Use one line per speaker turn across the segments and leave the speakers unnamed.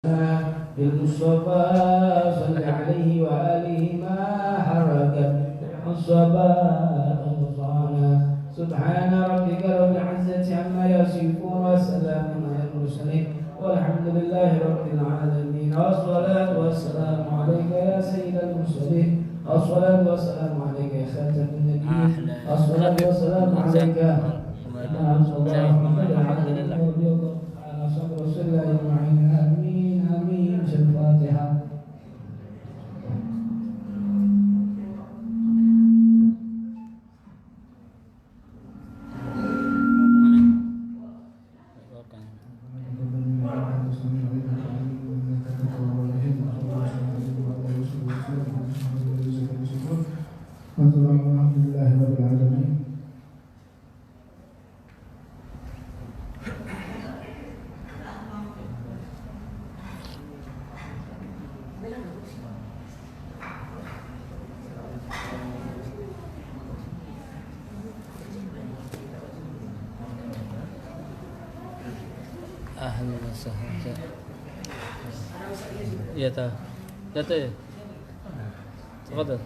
بالمصطفى صلى عليه وآله ما حركت الصباح أغصانا سبحان ربك رب العزة عما يصفون وسلام على المرسلين والحمد لله رب العالمين والصلاة والسلام عليك يا سيد المرسلين الصلاة والسلام عليك يا خاتم النبيين الصلاة والسلام عليك يا رسول الله محمد على صدر رسول الله أجمعين آمين آمين الفاتحة.
أهلا وسهلا. يا تفضل.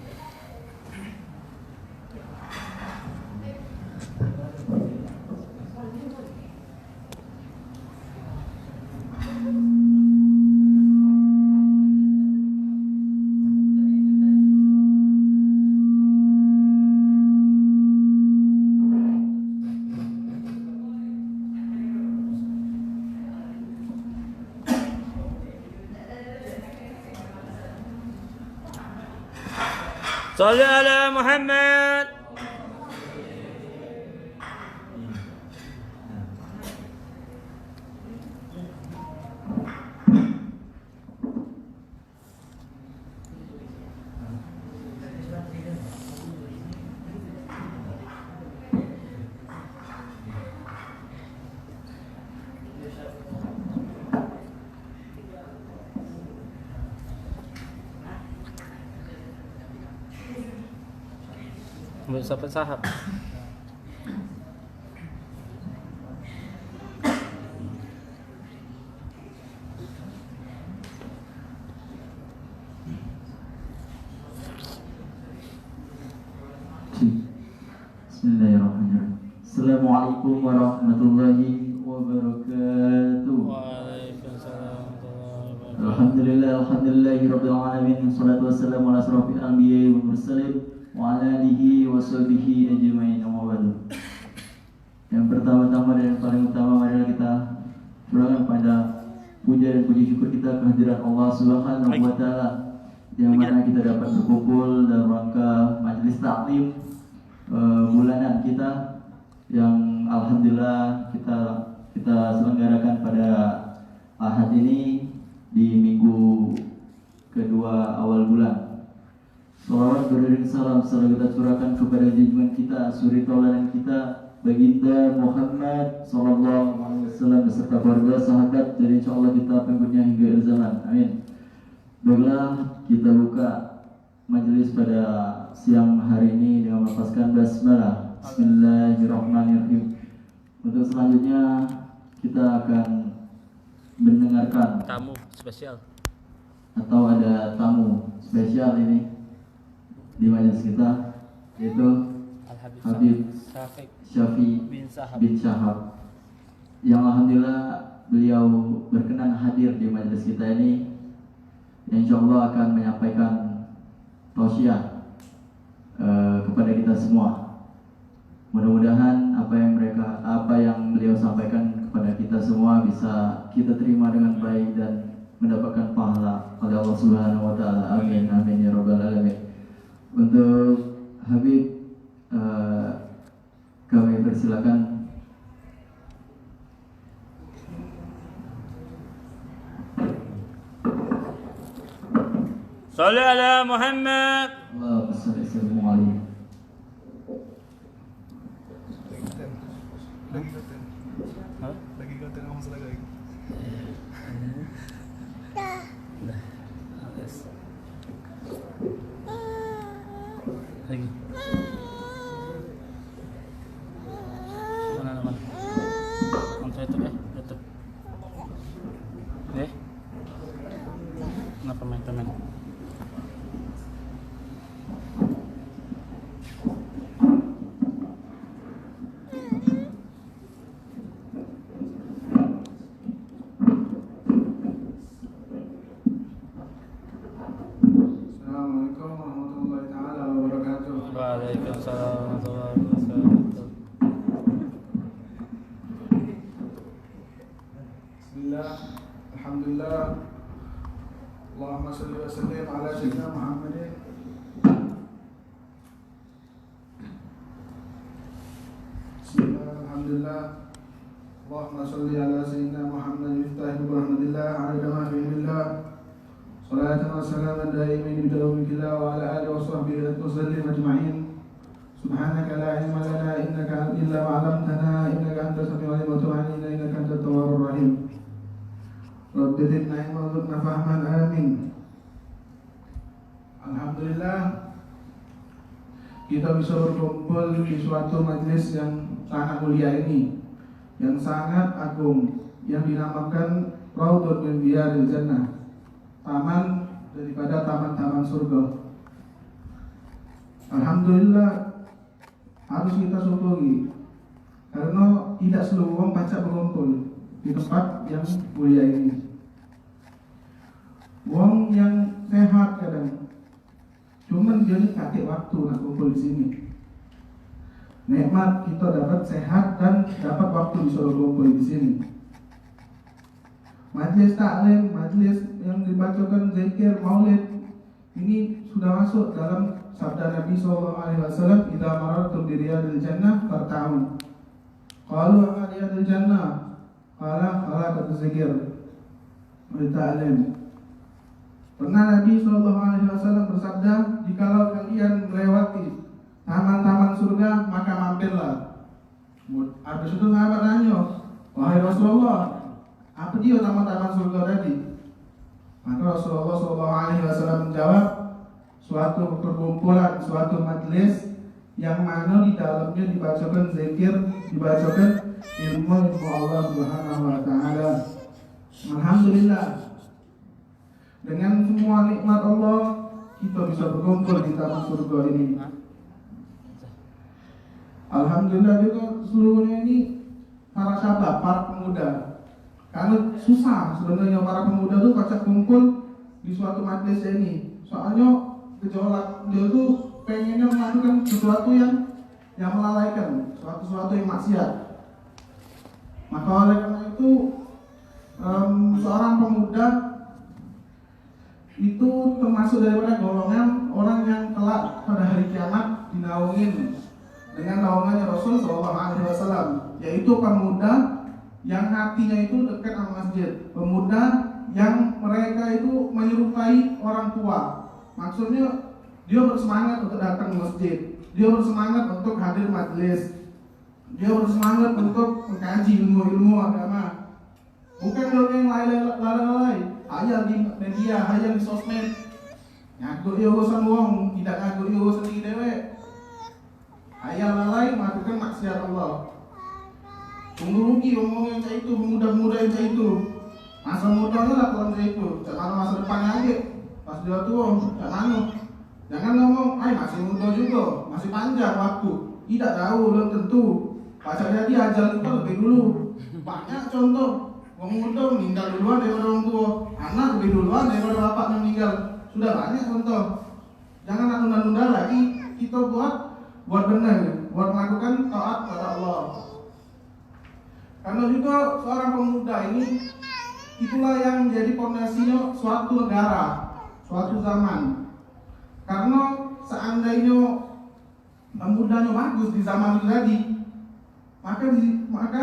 صل على محمد. Sampai sahab.
Bismillahirrahmanirrahim. Assalamualaikum warahmatullahi wabarakatuh.
Waalaikumsalam.
Alhamdulillahi rabbil alamin. Wassalatu wassalamu ala asrofil anbiya'i wal mursalin wa ala alihi wa sahbihi ajma'in. Yang pertama-tama dan yang paling utama marilah kita curahkan pada puja dan puji syukur kita kehadiran Allah Subhanahu wa taala yang mana kita dapat berkumpul dalam rangka majelis taklim bulanan kita yang alhamdulillah kita selenggarakan pada Ahad ini di minggu kedua awal bulan. Salawat beriring salam selalu kita curahkan kepada junjungan kita, suri tauladan kita, baginda Muhammad sallallahu alaihi wasallam beserta keluarga, sahabat, dan insyaallah kita pengikutnya hingga akhir zaman. Amin. Baiklah, kita buka majelis pada siang hari ini dengan melafazkan basmalah. Bismillahirrahmanirrahim. Untuk selanjutnya kita akan mendengarkan
Tamu spesial
atau ada tamu spesial ini di majelis kita, yaitu Habib Syafi bin Syahab yang alhamdulillah beliau berkenan hadir di majelis kita ini, yang insyaallah akan menyampaikan tausiah kepada kita semua. Mudah-mudahan apa yang beliau sampaikan kepada kita semua bisa kita terima dengan baik dan mendapatkan pahala oleh Allah Subhanahu wa taala. Amin amin ya rabbal alamin. Untuk Habib kami persilakan.
Salli ala Muhammad.
Allahumma shalli alaihi.
Lagi kau tengah masalah lagi.
Lagi. Mana naman? Ang YouTube YouTube.
اللهم صل وسلم على سيدنا محمد. بسم الله الحمد لله. اللهم صل على سيدنا محمد مفتاح برحمة الله عدد ما في علم الله. صلاة وسلاما دائمين بدوام الله وعلى آله وصحبه وسلم أجمعين. سبحانك لا علم لنا إنك إلا ما علمتنا إنك أنت السميع العليم وتب علينا إنك أنت التواب الرحيم. رب زدنا علما وارزقنا فهما آمين. Alhamdulillah kita bisa berkumpul di suatu majelis yang sangat mulia ini, yang sangat agung, yang dinamakan Raudhun min Riyadil Jannah, taman daripada taman-taman surga. Alhamdulillah harus kita syukuri karena tidak seluruh orang pacak berkumpul di tempat yang mulia ini. Wong yang sehat kadang, cuman dia ni kakek waktu nak kumpul di sini. Nikmat kita dapat sehat dan dapat waktu disuruh kumpul di sini. Majlis taklim, majlis yang dibacakan zikir, maulid, ini sudah masuk dalam sabda Nabi SAW. Idza marartum bi riyadil jannah farta'un. Qalu ma riyadil jannah? Qala halaqatu zikir wa ta'lim. Pernah Nabi SAW bersabda, jikalau kalian melewati taman-taman surga, maka mampirlah. Habis itu sahabat tanya, wahai Rasulullah, apa dia taman-taman surga tadi? Maka Rasulullah SAW menjawab, suatu perkumpulan, suatu majlis yang mana di dalamnya dibacakan zikir, dibacakan ilmu Allah Subhanahu wa Ta'ala. Alhamdulillah, dengan semua nikmat Allah kita bisa berkumpul di taman surga ini. Alhamdulillah juga seluruhnya ini para sahabat, para pemuda. Karena susah sebenarnya para pemuda tuh pacak kumpul di suatu majlis ini. Soalnya gejolak dia tuh pengennya melakukan sesuatu yang melalaikan, sesuatu yang maksiat. Maka oleh karena itu seorang pemuda itu termasuk daripada golongan orang yang kelak pada hari kiamat dinaungin dengan naungannya Rasul SAW, yaitu pemuda yang hatinya itu dekat sama masjid, pemuda yang mereka itu menyerupai orang tua. Maksudnya dia bersemangat untuk datang ke masjid, dia bersemangat untuk hadir majelis, dia bersemangat untuk mengkaji ilmu-ilmu agama. Bukan dia yang lalai-lalai, hayal di media, hayal di sosmed, ngaku dia urusan wong, tidak ngaku dia urusan diri dewe. Hayal lalai melakukan maksiat Allah. Tunggu rugi ngomong yang kayak itu, pemuda-pemuda yang kayak itu. Masa mudanya lah kalau kayak itu, jangan masa depannya aja. Pas dia tua, jangan jangan ngomong, masih muda juga, masih panjang waktu. Tidak tahu, belum tentu. Pacar jadi ajal itu lebih dulu. Banyak contoh. Orang muda meninggal duluan daripada orang tua, anak lebih duluan daripada bapaknya meninggal. Sudah banyak contoh. Jangan nunda-nunda lagi. Kita buat benar, buat melakukan taat kepada Allah. Karena juga seorang pemuda ini itulah yang menjadi fondasinya suatu negara, suatu zaman. Karena seandainya pemudanya bagus di zaman itu tadi, maka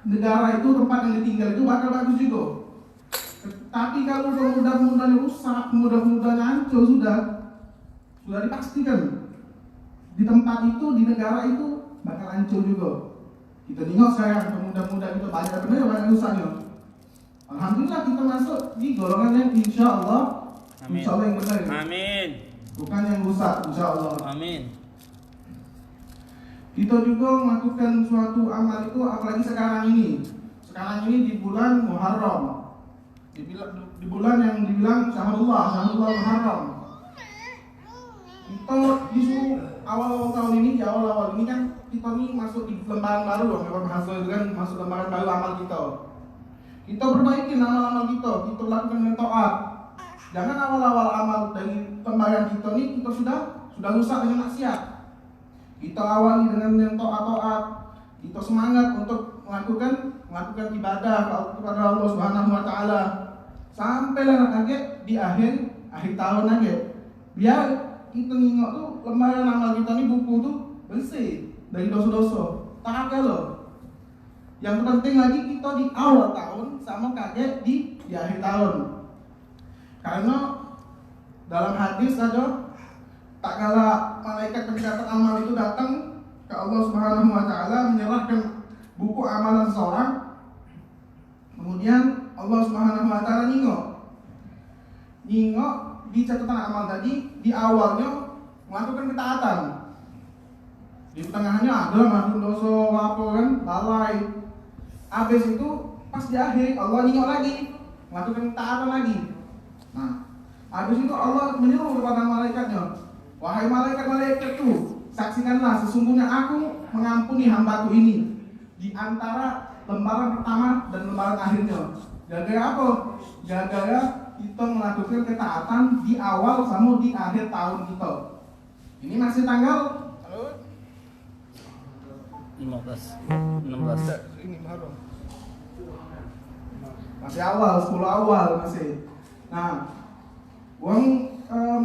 negara itu, tempat yang ditinggal itu bakal bagus juga. Tapi kalau pemuda-pemudanya rusak, pemuda-pemudanya hancur, sudah dipastikan di tempat itu, di negara itu bakal hancur juga. Kita tengok sekarang pemuda-pemuda kita banyak rusaknya. Alhamdulillah kita masuk di golongan yang insya Allah yang benar.
Amin.
Bukan yang rusak, insya Allah.
Amin.
Kita juga melakukan suatu amal itu, apalagi sekarang ini. Sekarang ini di bulan Muharram, di bulan yang dibilang Syahrullah Muharram. Kita disuruh awal-awal tahun ini, di awal-awal ini kan kita nih masuk di lembaran baru loh, memang hasil kan masuk lembaran baru amal kita. Kita perbaiki amal-amal kita lakukan dengan taat. Jangan awal-awal amal dari lembaran kita nih kita sudah rusak dengan maksiat. Kita awali dengan yang taat, kita semangat untuk melakukan ibadah kepada Allah Subhanahu wa Ta'ala. sampailah kaget di akhir tahun aja. Biar kita nengok tuh lembaran amal kita nih, buku tuh bersih dari dosa-dosa. Tak ada loh. Yang penting lagi kita di awal tahun sama kaget di akhir tahun. Karena dalam hadis ada, tak kala malaikat pencatat amal itu datang ke Allah Subhanahu wa taala menyerahkan buku amalan seseorang, kemudian Allah Subhanahu wa taala ningok di catatan amal tadi, di awalnya melakukan ketaatan, di tengahnya adalah melakukan dosa apa kan, lalai. Habis itu pas di akhir Allah ningok lagi, melakukan ketaatan lagi. Nah, habis itu Allah menyuruh kepada malaikatnya, wahai malaikat-malaikatku, saksikanlah sesungguhnya aku mengampuni hambaku ini di antara lembaran pertama dan lembaran akhirnya. Gara-gara apa? Gara-gara kita melakukan ketaatan di awal sama di akhir tahun kita. Ini masih tanggal
16.
Ini baru. Masih awal, 10 awal masih. Nah,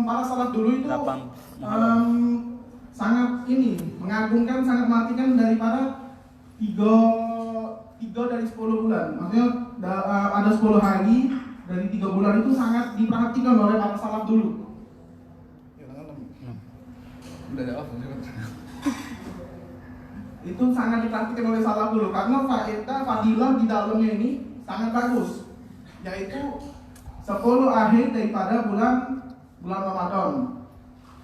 para salaf dulu itu sangat mengagungkan, sangat mematikan daripada 3 dari 10 bulan. Maksudnya ada 10 hari dari 3 bulan itu sangat diperhatikan oleh para salaf dulu. Itu sangat diperhatikan oleh salaf dulu karena fadilah di dalamnya ini sangat bagus, yaitu 10 akhir daripada bulan Ramadan.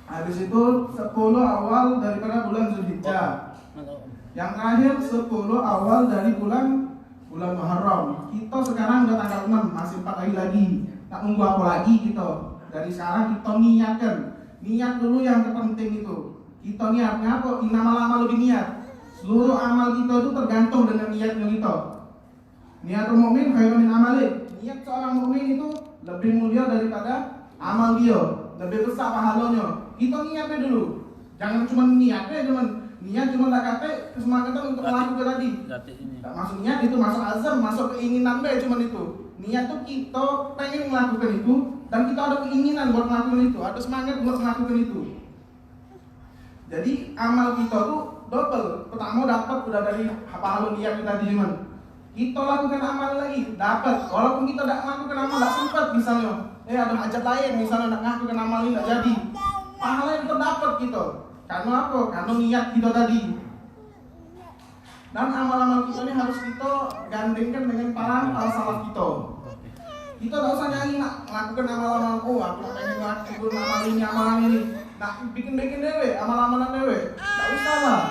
Habis itu 10 awal daripada bulan Zulhijjah. Yang terakhir 10 awal dari bulan Muharram. Kita sekarang udah tanggal 6, masih 4 hari lagi. Tak nunggu apa lagi kita. Dari sekarang kita niatkan. Niat dulu yang terpenting itu. Kita niatnya apa? Innamal lebih niat. Seluruh amal kita itu tergantung dengan niatnya kita. Niatul mukmin khairun min amali. Niat seorang mukmin itu lebih mulia daripada amal dia, lebih besar pahalanya. Kita niatnya dulu. Jangan cuma niatnya, niat cuma tak kata kesemangatan untuk melakukan tadi. Tak masuk niat itu, masuk azam, masuk keinginan deh cuma itu. Niat tuh kita pengen melakukan itu dan kita ada keinginan buat melakukan itu, ada semangat buat melakukan itu. Jadi amal kita tuh double. Pertama dapat udah dari pahala niat kita tadi cuman. Kita lakukan amal lagi, dapat. Walaupun kita tidak melakukan amal, tidak sempat misalnya. Ada hajat lain misalnya tidak melakukan amal ini tidak jadi. Pahala yang kita dapat kita. Karena apa? Karena niat kita tadi. Dan amal-amal kita ini harus kita gandengkan dengan para salaf kita. Kita tidak usah nyanyi nak melakukan amal-amal. Oh, aku pengen melakukan amalan ini. Nak bikin dewe, amal-amalan dewe. Tidak usah lah.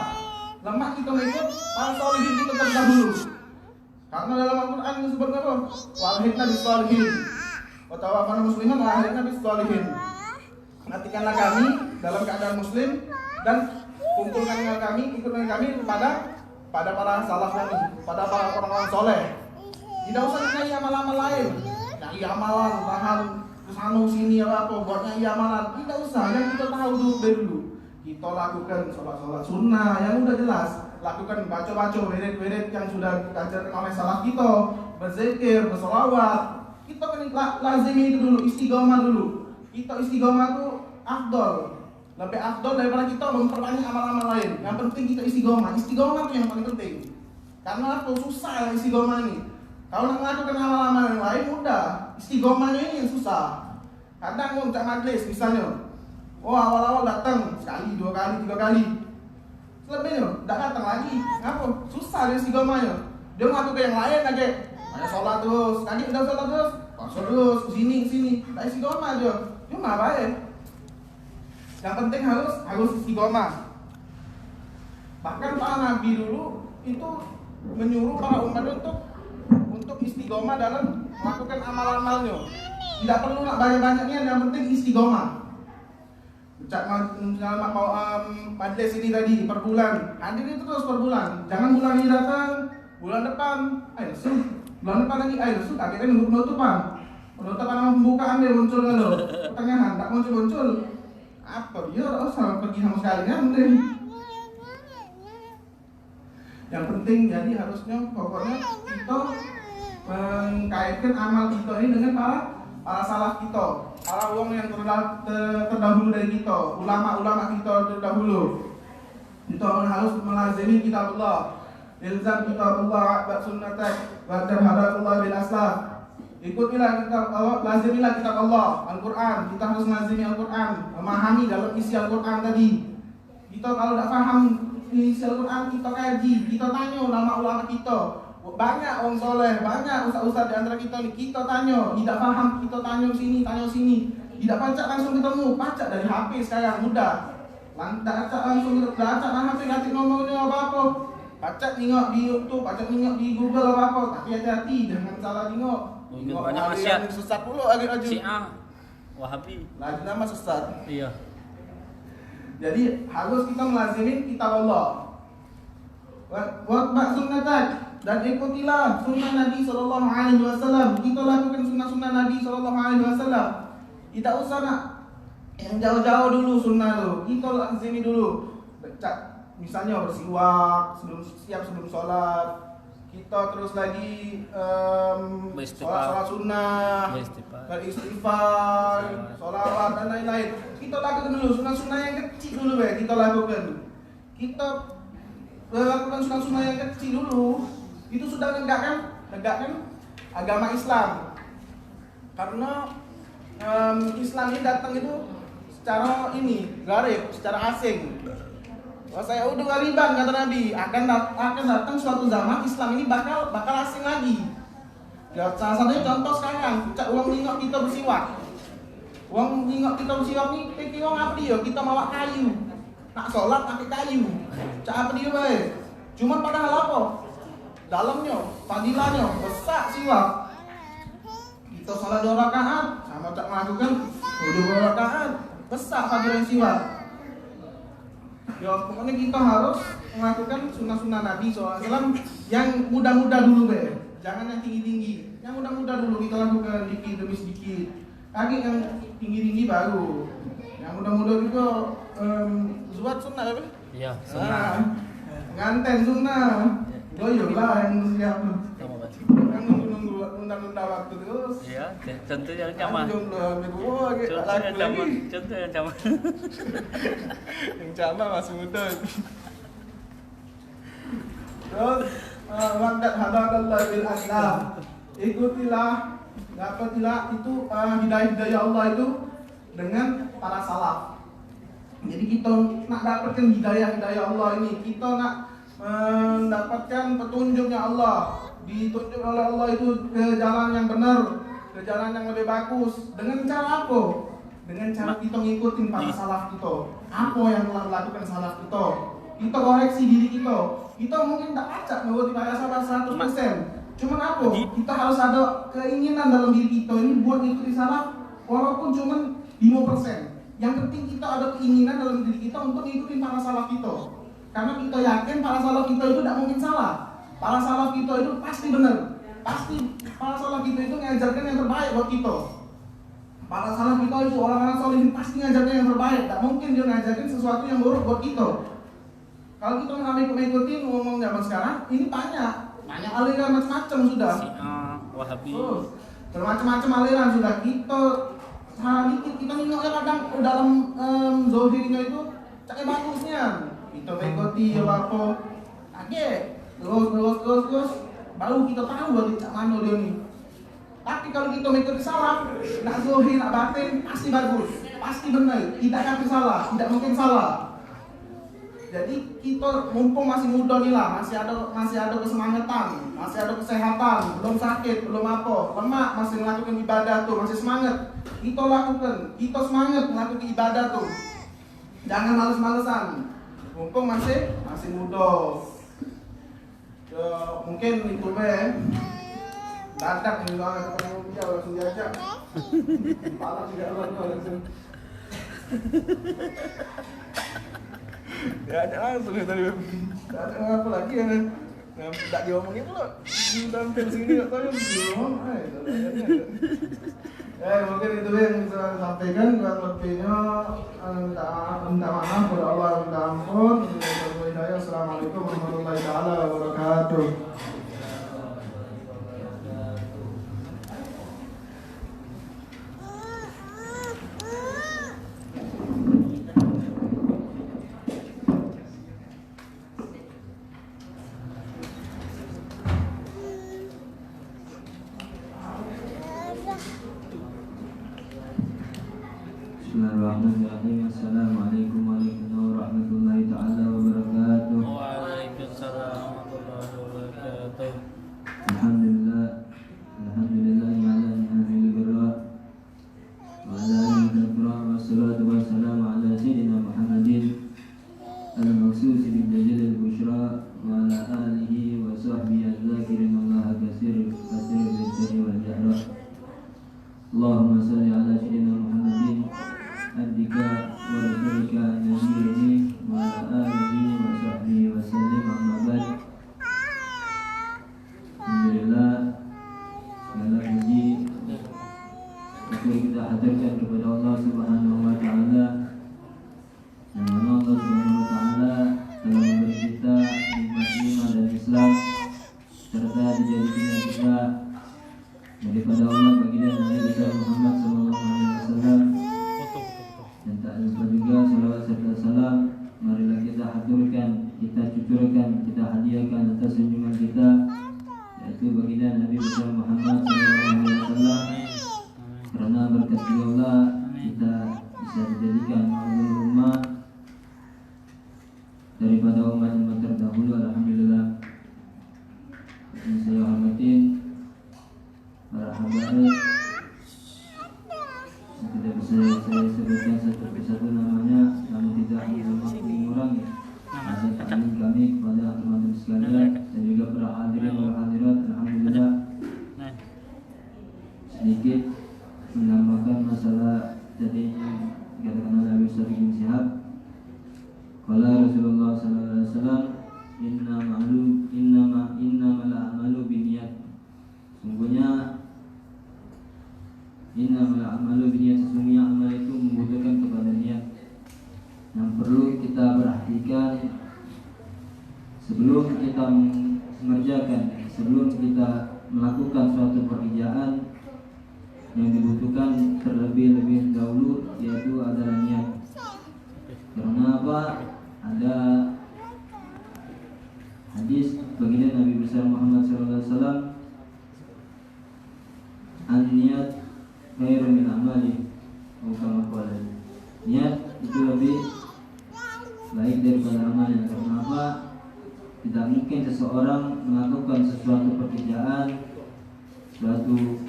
Lemak kita ikut para solihin kita terdahulu. Karena dalam Al-Quran disebut apa? Wa'alhidna bis-sholihin. Wa tawaffana musliman wa'alhidna bis-sholihin. Matikanlah kami dalam keadaan muslim dan kumpulkan kami, ikutkan kami kepada para salaf kami, pada para orang-orang soleh. Tidak usah nyai amal-amal lain, nyai amalan, tahan kesana sini apa buat nyai amalan. Tidak usah, yang kita tahu dulu. Kita lakukan sholat sunnah yang udah jelas. Lakukan baca-baca wirid-wirid yang sudah diajarkan oleh salaf kita, berzikir, bersolawat. Kita kan lazimi itu dulu, istiqomah dulu. Kita istiqomah itu afdol, lebih afdol daripada kita memperbanyak amal-amal lain. Yang penting kita istiqomah itu yang paling penting. Karena apa? Susah istiqomah ini. Kalau nak melakukan amal-amal yang lain mudah, istiqomahnya ini yang susah. Kadang mau cak majlis misalnya, awal-awal datang sekali, 2 kali, 3 kali. Selebihnya, tidak datang lagi. Kenapa? Susah dia istiqomahnya. Dia melakukan yang lain aja. Ada sholat terus, tadi udah sholat terus, puasa terus, kesini. Tak istiqomah aja. Cuma baik. Yang penting harus istiqomah. Bahkan para nabi dulu itu menyuruh para umat untuk istiqomah dalam melakukan amal-amalnya. Tidak perlu nak banyak-banyaknya, yang penting istiqomah. Mau majlis ini tadi per bulan, hadir itu terus per bulan. Jangan bulan ini datang, bulan depan, bulan depan lagi, akhirnya nunggu penutupan sama pembukaan dia muncul kalau pertengahan, tak muncul. Apa dia? Usah pergi sama sekali kan? Yang penting jadi harusnya pokoknya kita mengkaitkan amal kita ini dengan para salaf kita, para wong yang terdahulu dari kita, ulama-ulama kita terdahulu. Kita harus melazimi kitab Allah, ilzam kitab Allah, ba'd sunnatak, wa hadallah bil aslaf. Ikutilah kitab Allah, lazimilah kitab Allah, Al-Quran. Kita harus melazimi Al-Quran, memahami dalam isi Al-Quran tadi. Kita kalau tidak paham isi Al-Quran, kita kaji, kita tanya ulama-ulama kita. Banyak orang soleh, banyak ustaz-ustaz di antara kita ni, kita tanya, tidak paham, kita tanya sini. Tidak baca langsung ketemu, baca dari HP sekarang mudah. Baca langsung, baca HP, ganti nomornya apa-apa. Baca tengok di YouTube, baca tengok di Google apa-apa. Tapi hati-hati, jangan salah tengok.
Banyak maksiat.
Sesat pula lagi.
Syiah, Wahabi.
Lagi nama sesat.
Iya.
Jadi harus kita melazimin kitab Allah. Watba' sunnatak, dan ikutilah sunnah Nabi SAW. Kita lakukan sunnah Nabi SAW. Tidak usah nak yang jauh-jauh dulu sunnah tu. Kita lazimi dulu. Misalnya bersiwak sebelum sholat. Kita terus lagi sholat sunnah, beristighfar, sholawat dan lain-lain. Kita lakukan dulu sunnah-sunnah yang kecil dulu kita lakukan. Kita lakukan sunnah-sunnah yang kecil dulu. Itu sudah menegakkan agama Islam. Karena Islam ini datang itu secara garib, secara asing. Saya udah gariban kata Nabi, akan datang suatu zaman Islam ini bakal asing lagi. Ya, salah satunya contoh sekarang, uang nengok kita bersiwak. Uang nengok kita bersiwak ni, uang apa dia? Kita bawa kayu, nak sholat pakai kayu. Cak apa dia baik? Cuma padahal apa? Dalamnya, fadilahnya besar siwak. Kita sholat 2 rakaat, sama tak melakukan 2 rakaat, besar fadilah siwak. Ya, pokoknya kita harus melakukan sunnah-sunnah Nabi SAW yang mudah-mudah dulu jangan yang tinggi-tinggi. Yang mudah-mudah dulu kita lakukan dikit demi sedikit. Lagi yang tinggi-tinggi baru. Yang mudah-mudah juga zuat sunnah apa?
Iya, sunnah.
Nganten sunnah. Goyong lah yang siap. Yang nunggu nunda waktu terus.
Iya, contoh yang caman. Contoh yang caman.
Yang caman masih muda. Terus waqad hadallah bil aslam. Ikutilah, dapatilah itu hidayah Allah itu dengan para salaf. Jadi kita nak dapatkan hidayah Allah ini, kita nak mendapatkan petunjuknya Allah, ditunjuk oleh Allah itu ke jalan yang benar, ke jalan yang lebih bagus. Dengan cara apa? Dengan cara kita ngikutin para salaf kita. Apa yang telah dilakukan salaf kita? Kita koreksi diri kita. Kita mungkin tak acak mengikuti para salaf 100%. Cuman apa? Kita harus ada keinginan dalam diri kita ini buat ngikuti salaf, walaupun cuman 5%. Yang penting kita ada keinginan dalam diri kita untuk ngikutin para salaf kita. Karena kita yakin para salaf kita itu tidak mungkin salah. Para salaf kita itu pasti benar. Pasti para salaf kita itu mengajarkan yang terbaik buat kita. Para salaf kita itu orang-orang solihin pasti mengajarkan yang terbaik. Tak mungkin dia mengajarkan sesuatu yang buruk buat kita. Kalau kita mengikuti ngomong zaman sekarang, ini banyak aliran macam-macam sudah.
Syiah, Wahabi.
Bermacam-macam aliran sudah. Kita nengoknya kadang dalam zohirnya itu cakap bagusnya. Kita mengikuti apa terus baru kita tahu cak mana dia ni. Tapi kalau kita mengikuti salaf, nak zohir nak batin pasti bagus, pasti benar, tidak akan salah, tidak mungkin salah. Jadi kita mumpung masih muda nih lah, masih ada kesemangatan, masih ada kesehatan, belum sakit, belum apa, lemak, masih melakukan ibadah tuh, masih semangat. Kita lakukan, kita semangat melakukan ibadah tuh. Jangan males-malesan. Mumpung masih muda. Mungkin itu dadak nih kalau ketemu dia langsung diajak. Kepala tidak langsung. Ya ada langsung tadi. Ada apa lagi yang tak diomongin pula. Tampil sini tak tahu belum. Mungkin itu yang bisa saya sampaikan. Kurang lebihnya minta maaf kepada Allah, minta ampun. Assalamualaikum warahmatullahi wabarakatuh.
Bismillahirrahmanirrahim. Assalamualaikum warahmatullahi taala wabarakatuh.
Waalaikumsalam warahmatullahi wabarakatuh.
Alhamdulillah ala ni'mil birra wa ala alihi wa salatu wassalamu ala sayyidina Muhammadin al-maqsus bil jalil busyra wa ala alihi wa sahbihi az-zakirin Allah katsir bil sirri wal jahra. Allahumma shalli ala sayyidina Muhammadin abdika wa rasulika nabiyyi wa ala alihi wa sahbihi wa sallim amma ba'd. Alhamdulillah, segala puji kita haturkan kepada Allah Subhanahu wa taala. Yang mana Allah Subhanahu wa taala telah memberi kita nikmat iman dan Islam serta dijadikan kita daripada umat baginda Nabi besar Muhammad sallallahu alaihi wasallam. Dan tak lupa juga salawat serta salam marilah kita haturkan, kita cucurkan, kita hadiahkan atas junjungan kita, yaitu baginda Nabi besar Muhammad sallallahu alaihi wasallam. Karena berkat beliaulah kita bisa dijadikan umat daripada umat terdahulu. Alhamdulillah. Yang saya hormatin para habaib, tidak bisa saya sebutkan satu persatu namanya, namun tidak mampu mengurangi rasa taklim kami kepada teman-teman sekalian dan juga para hadirin wal hadirat. Alhamdulillah, sedikit menambahkan masalah tadi yang dikatakan oleh Abu Sa'id bin Syihab. Qala Rasulullah sallallahu alaihi wasallam, innamal a'malu binniyat. Sungguhnya innamal a'malu binniyat, sesungguhnya amal itu membutuhkan kepada niat. Yang perlu kita perhatikan sebelum kita mengerjakan, sebelum kita melakukan suatu pekerjaan, yang dibutuhkan terlebih dahulu yaitu adalah niat. Karena apa? Ada hadis baginda Nabi besar Muhammad SAW, an-niat khairu min amali, kama qala. Niat itu lebih baik daripada amalnya. Karena apa? Tidak mungkin seseorang melakukan sesuatu pekerjaan, suatu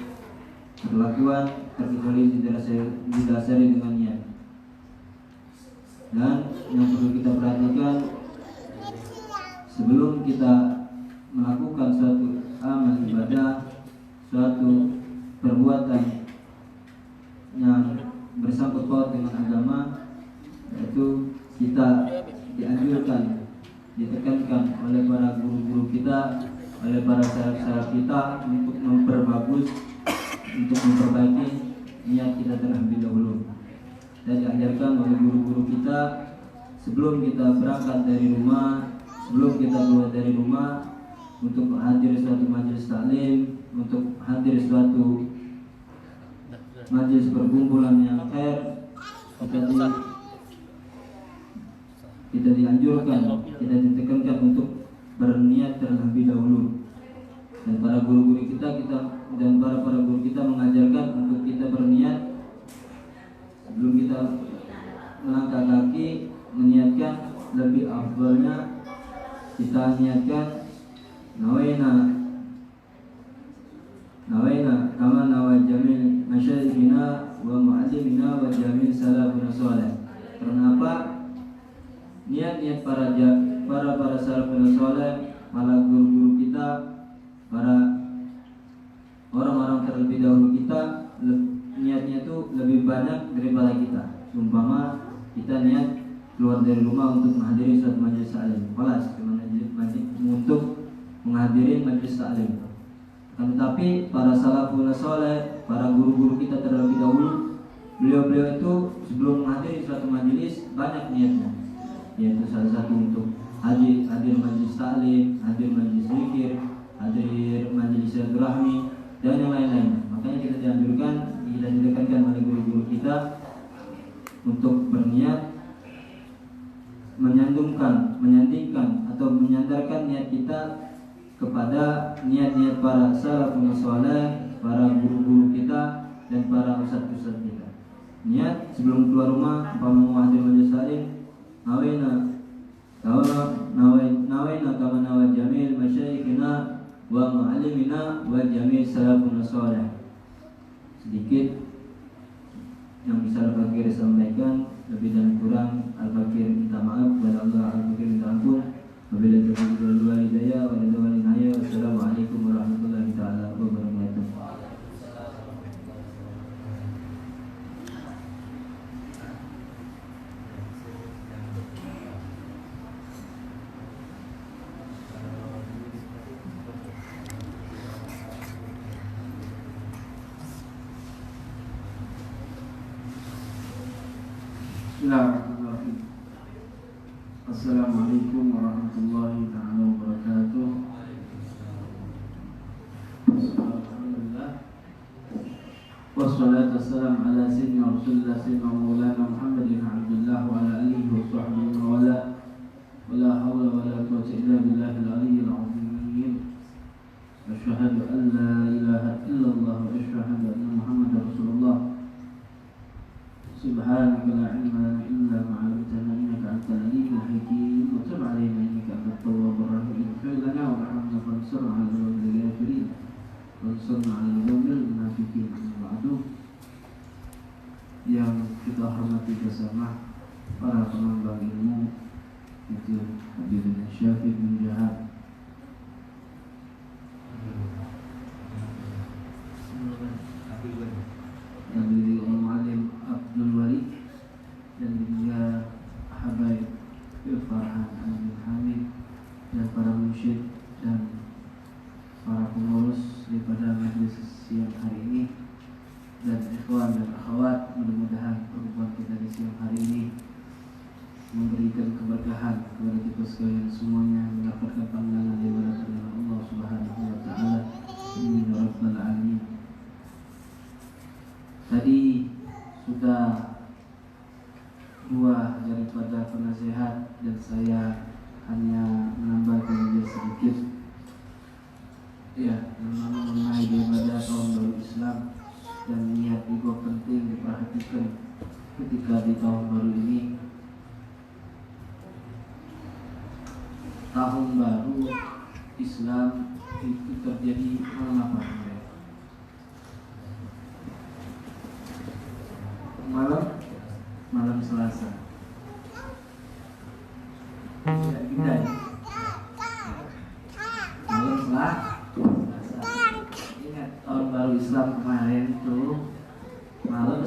perlakuan terkecuali didasari dengan niat. Dan yang perlu kita perhatikan, sebelum kita melakukan suatu amal ibadah, suatu perbuatan yang bersangkut paut dengan agama, yaitu kita dianjurkan, ditekankan oleh para guru-guru kita, oleh para salaf kita untuk memperbagus, untuk memperbaiki niat kita terlebih dahulu. Dan diajarkan oleh guru-guru kita sebelum kita berangkat dari rumah, sebelum kita keluar dari rumah untuk hadir suatu majelis taklim, untuk hadir suatu majelis perkumpulan yang khair, kita dianjurkan, kita ditekankan untuk berniat terlebih dahulu. Dan para guru-guru kita dan para guru kita mengajarkan untuk kita berniat sebelum kita melangkah kaki, meniatkan. Lebih afdalnya kita niatkan nawaina kama nawa jamil masyayikhina wa mu'allimina wa jamil salafuna salih. Karena apa? Niat-niat para salafuna salih, para guru-guru kita, para orang-orang terlebih dahulu kita, niatnya itu lebih banyak daripada kita. Umpama kita niat keluar dari rumah untuk menghadiri suatu majelis taklim, untuk menghadiri majelis taklim. Tetapi para salafun saleh, para guru-guru kita terlebih dahulu, beliau-beliau itu sebelum menghadiri suatu majelis banyak niatnya, yaitu salah satu untuk hadir majelis taklim, hadir majelis zikir, hadir majelis silaturahmi, dan yang lain-lain. Makanya kita dianjurkan, kita ditekankan oleh guru-guru kita untuk berniat menyandingkan atau menyandarkan niat kita kepada niat-niat para salafun saleh, para guru-guru kita dan para ustadz-ustadz kita. Niat sebelum keluar rumah umpama mau hadir majelis saling nawaina kama nawat jamil masyayikhina wa mu'allimina wa jamil salafun salih. Sedikit yang bisa Al-Fakir sampaikan, lebih dan kurang Al-Fakir minta maaf kepada Allah, Al-Fakir minta ampun. Wabillahi taufiq wal hidayah wa ridwanillah. Wassalamualaikum warahmatullahi taala wabarakatuh. Bismillahirrahmanirrahim. Assalamualaikum warahmatullahi taala wabarakatuh. Alhamdulillah. Wassalatu wassalamu ala sayyidina Rasulillah sayyidina Maulana Muhammadin Abdullah wa ala alihi wa sahbihi wa ala wala hawla wala quwwata illa billahil aliyyil azim. Asyhadu an la ilaha illallah wa asyhadu anna Muhammadar Rasulullah. Subhanaka la ilma lana illa ma 'allamtana innaka antal alimul hakim wa tub 'alaina innaka antat tawwabur rahim. Ighfir lana warhamna wansurna 'alal qawmil kafirin wansurna 'alal qawmil munafiqin. Ba'du. Yang kita hormati bersama para penambang ilmu, itu Habibin Syafiq bin Jahad, dan diri Al-Mu'allim Abdul Wali, dan juga Habaib Farhan Amin Hamid, dan para musyid dan para pengurus daripada majelis siang hari ini, dan ikhwan dan akhwat. Mudah-mudahan pertemuan kita di siang hari ini memberikan keberkahan kepada kita sekalian semuanya, mendapatkan pandangan daripada Allah Subhanahu wa taala. Amin ya rabbal alamin. Tadi sudah dua daripada penasehat dan saya hanya menambahkan sedikit, ya, mengenai daripada tahun baru Islam, dan niat juga penting diperhatikan ketika di tahun baru ini. Tahun baru Islam itu terjadi malam apa? Malam Selasa. Ya, kita ya. Malam Selasa. Ingat tahun baru Islam kemarin tuh malam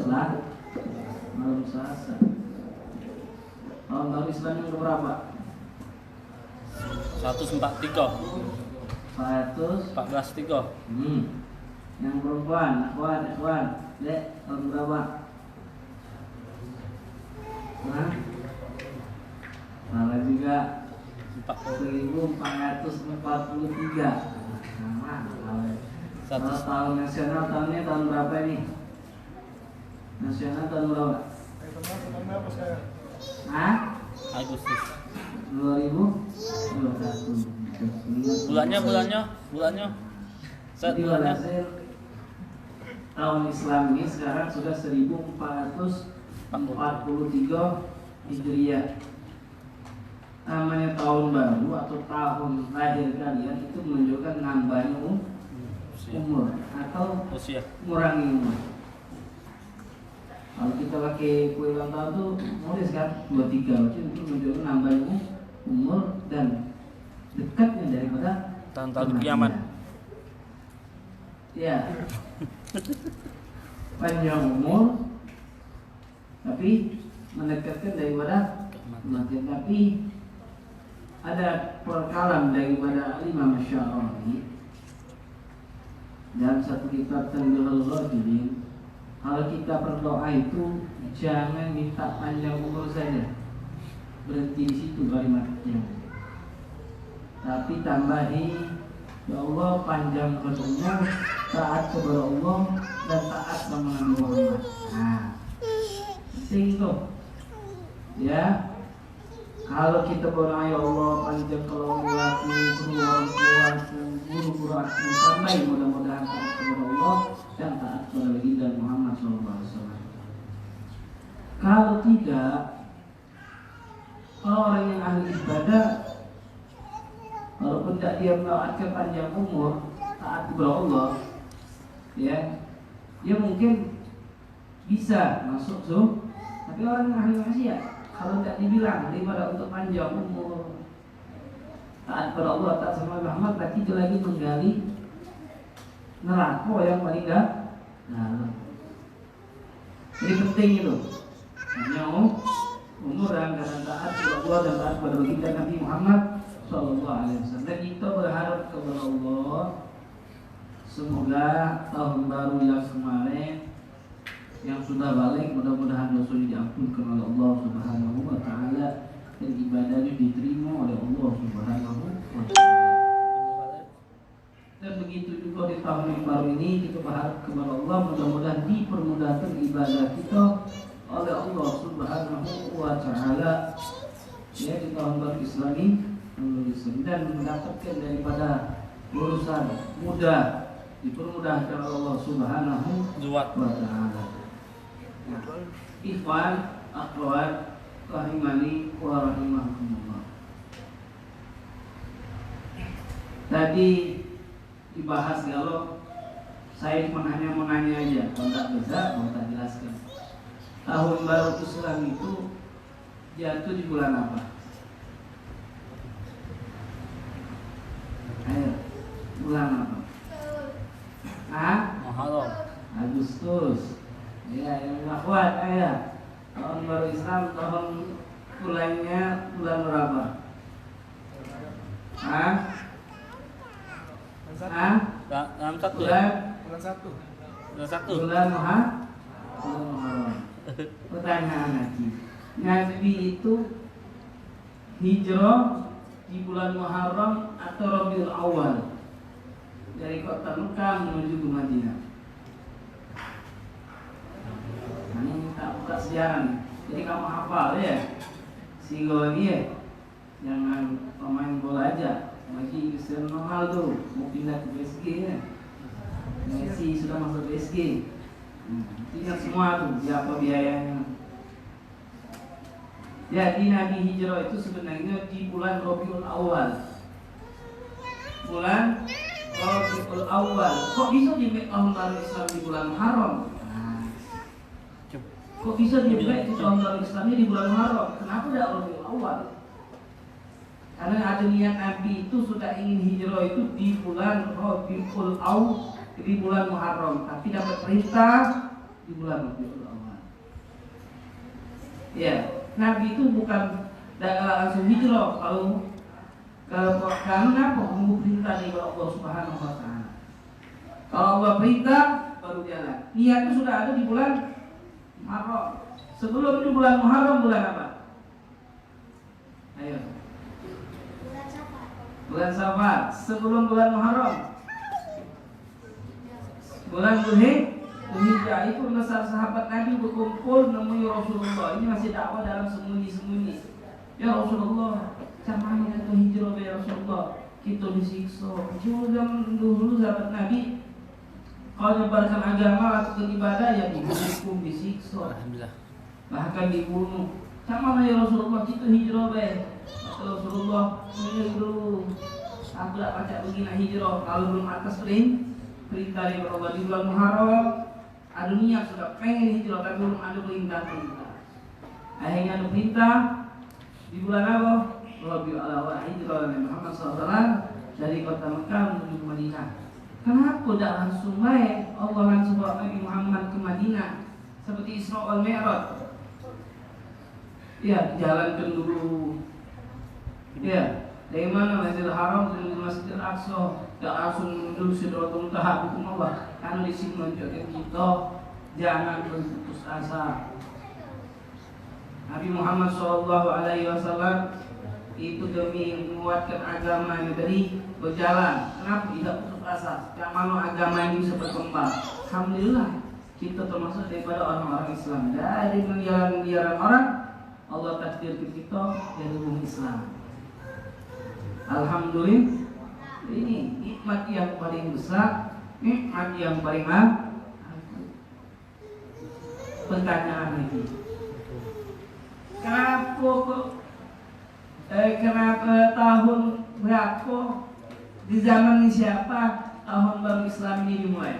Selasa. Tahun baru Islam yang berapa?
143.
Yang perempuan, ikhwan, Dek, tahun berapa? Malah juga 1443. Kalau tahun nasional tahunnya tahun berapa ini? Nasional tahun berapa?
Agustus.
2021.
Bulannya.
Jadi hasil tahun Islam ini sekarang sudah 1443 Hijriah. Namanya tahun baru atau tahun lahir kalian itu menunjukkan nambahnya umur atau
usia,
mengurangi umur. Kalau kita pakai kue ulang tahun tuh nulis kan 23, itu menunjukkan nambahnya umur dan dekatnya daripada
tahun kiamat.
Ya, panjang umur tapi mendekatkan daripada kematian. Tapi ada perkalam daripada Imam Syafi'i dalam satu kitab Tanbihul Ghafilin, kalau kita berdoa itu jangan minta panjang umur saja, berhenti di situ kalimatnya, tapi tambahi, ya Allah panjang umur, taat kepada Allah dan taat sama Nabi Muhammad. Nah, penting itu. Ya, kalau kita berdoa ya Allah panjang kalau aku, guru aku, sampai mudah-mudahan taat kepada Allah dan taat kepada baginda Muhammad SAW.
Kalau tidak, kalau orang yang ahli ibadah, walaupun tidak dia melewatkan panjang umur, taat kepada Allah, ya, dia mungkin bisa masuk surga. Tapi orang yang ahli maksiat, kalau tidak dibilang daripada untuk panjang umur, taat kepada Allah, taat sama Muhammad, berarti itu lagi menggali neraka yang paling dalam. Jadi penting itu. Hanya umur dan taat kepada Allah dan taat kepada baginda Nabi Muhammad SAW. Dan kita berharap kepada Allah, semoga tahun baru yang kemarin yang sudah balik, mudah-mudahan dosanya diampunkan oleh Allah Subhanahu wa Ta'ala dan ibadahnya diterima oleh Allah Subhanahu wa Ta'ala. Dan begitu juga di tahun yang baru ini kita berharap kepada Allah, mudah-mudahan dipermudahkan ibadah kita oleh Allah Subhanahu wa Ta'ala, ya, di tahun baru Islami dan mendapatkan daripada urusan mudah dipermudahkan oleh Allah Subhanahu wa Ta'ala. Ikhwan, akhwat, rahimani wa rahimakumullah. Tadi dibahas kalau saya cuma hanya mau nanya aja, kalau tak bisa mau tak jelaskan. Tahun baru Islam itu jatuh di bulan apa? Ayo, bulan apa?
Muharram.
Agustus. Ya, yang akhwat, ayah. Tahun baru Islam, tahun bulannya bulan berapa?
Dalam satu
Bulan
ya?
Bulan 1.
Dalam satu.
Bulan Muharram. Pertanyaan lagi. Nabi itu hijrah di bulan Muharram atau Rabiul Awal dari kota Mekah menuju ke Madinah. Nah, ini kita buka sejarah nih. Jadi kamu hafal ya, si gol ini ya, jangan pemain bola aja. Bagi Cristiano Ronaldo mau pindah ke PSG ya, Messi sudah masuk PSG. Ingat semua tuh siapa biayanya. Jadi Nabi hijrah itu sebenarnya di bulan Rabiul Awal. Bulan Rabiul Awal. Kok bisa dimulai tahun baru Islam di bulan Muharram? Kok bisa dimulai tahun baru Islamnya di bulan Muharram? Kenapa tidak Rabiul Awal? Karena ada niat Nabi itu sudah ingin hijrah itu di bulan Rabiul Awal, di bulan Muharram, tapi dapat perintah di bulan Rabiul Awal. Ya, Nabi itu bukan langsung hijrah kalau karena apa? Menunggu perintah dari Allah Subhanahu wa Ta'ala. Kalau Allah perintah baru jalan. Niatnya sudah ada di bulan Muharram. Sebelum di bulan Muharram bulan apa? Ayo. Bulan Safar. Sebelum bulan Muharram bulan Dzulhijjah. Itu masa sahabat Nabi berkumpul menemui Rasulullah. Ini masih dakwah dalam sembunyi-sembunyi. Ya Rasulullah, macam mana itu hijrah ya Rasulullah? Kita disiksa. Cuma zaman dulu sahabat Nabi, kalau menyebarkan agama atau ibadah ya dihukum, disiksa, bahkan dibunuh. Sama mana ya Rasulullah, kita hijrah be. Kata Rasulullah, ini dulu. Aku tak baca begini hijrah kalau belum atas perintah dari Allah di bulan Muharram. Ada niat sudah pengen hijrah tapi belum ada perintah. Akhirnya ada perintah di bulan apa? Rabiul Awal, hijrah Nabi Muhammad SAW dari kota Mekah menuju ke Madinah. Kenapa tidak langsung baik Allah langsung bawa Nabi Muhammad ke Madinah seperti Isra wal Mi'raj? Ya, jalankan dulu. Ya, dari mana Masjidil Haram dan Masjidil Aqsa, tidak langsung menuju Sidratul Muntaha hukum Allah. Karena di sini menunjukkan kita jangan berputus asa. Nabi Muhammad SAW itu demi menguatkan agama yang tadi berjalan. Kenapa tidak putus asa? Yang mana agama ini bisa berkembang? Alhamdulillah kita termasuk daripada orang-orang Islam. Dari miliaran orang Allah takdirkan kita dari umat Islam. Alhamdulillah, ini nikmat yang paling besar, nikmat yang paling agung. Pertanyaan lagi, Kenapa tahun berapa? Di zaman siapa tahun baru Islam ini dimulai?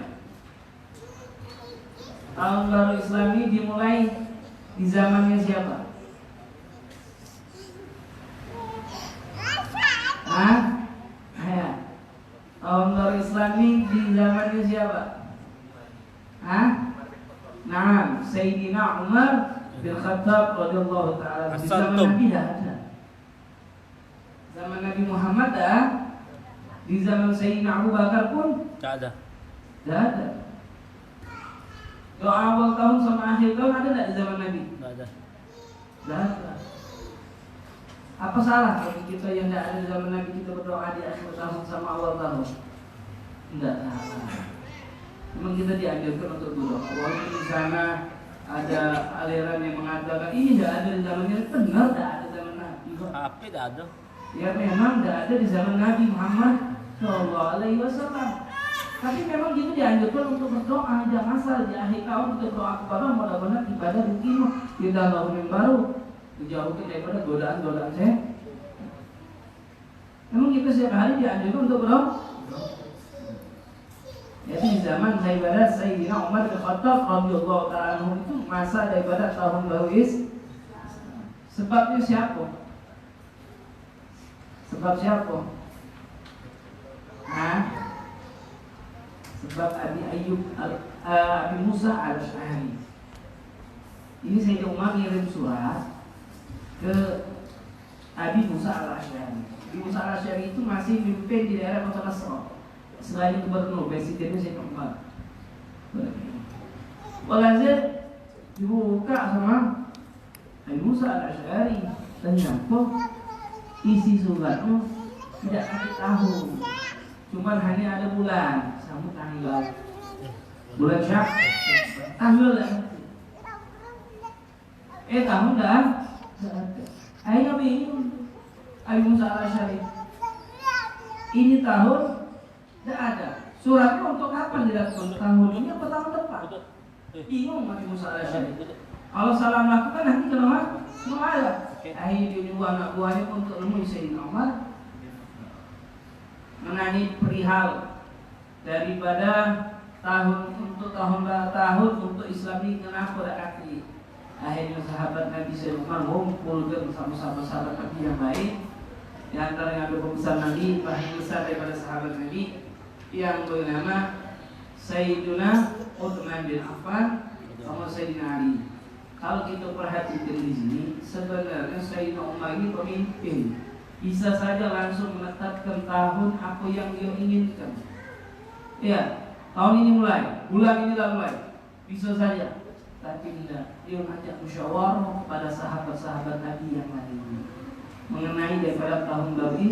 Tahun baru Islam ini dimulai di zamannya siapa? Ya. Tahun baru Islam ini di zamannya siapa? Nah, Sayyidina Umar bin Khattab radhiyallahu taala. Di zaman Nabi tidak ada. Zaman Nabi Muhammad dah. Di zaman Sayyidina Abu Bakar pun
Tidak ada.
tidak ada. Doa awal tahun sama akhir tahun ada tidak di zaman Nabi?
Tidak ada.
Tidak ada. Apa salah kalau kita yang tidak ada di zaman Nabi kita berdoa di akhir tahun sama awal tahun? Tidak salah. Memang kita dianjurkan untuk berdoa. Walaupun di sana ada aliran yang mengatakan ini tidak ada di zaman Nabi, benar tidak ada di zaman Nabi.
HP tidak ada.
Ya memang tidak ada di zaman Nabi Muhammad Sallallahu Alaihi Wasallam. Tapi memang kita dianjurkan untuk berdoa. Jangan asal di akhir tahun kita berdoa kepada mudah-mudahan ibadah diterima di tahun yang baru, dijauhkan daripada godaan-godaan saya. Memang kita setiap hari dianjurkan untuk berdoa. Jadi di zaman daripada Sayyidina Umar bin Khattab radhiyallahu ta'ala anhu itu masa daripada tahun baru sebabnya siapa? Sebab siapa? Sebab Abi Musa al-Ash'ari. Ini Sayyidina Umar ngirim surat ke Abi Musa al-Ash'ari. Abi Musa al-Ash'ari itu masih memimpin di daerah kota Basra. Selain gubernur, presidennya Sayyidina Umar. Walhasil dibuka sama Abi Musa al-Ash'ari. Ternyata isi suratnya tidak ada tahun, cuman hanya ada bulan sama tanggal. Bulan Syawal, tanggal dah. Tahun dah. Akhirnya bingung Abi Musa al-Ash'ari. Ini tahun tidak ada. Suratnya untuk kapan dilakukan? Tahun ini atau tahun depan? Bingung Abi Musa al-Ash'ari. Kalau salah melakukan nanti kenapa? Mengalah. Akhirnya dia nyuruh anak buahnya untuk nemui Sayyidina Umar mengenai perihal daripada tahun untuk Islam ini kenapa ada kaki. Akhirnya sahabat Nabi Sayyidina Umar mengumpulkan sama sahabat Nabi yang lain. Di antara yang ada pembesar Nabi, paling besar daripada sahabat Nabi yang bernama Sayyidina Utsman bin Affan sama Sayyidina Ali. Kalau kita perhatikan di sini, sebenarnya Sayyidina Umar ini pemimpin, bisa saja langsung menetapkan tahun apa yang dia inginkan. Ya, tahun ini mulai, bulan ini dah mulai, bisa saja. Tapi tidak, dia mengajak musyawarah kepada sahabat-sahabat Nabi yang lain mengenai daripada tahun baru.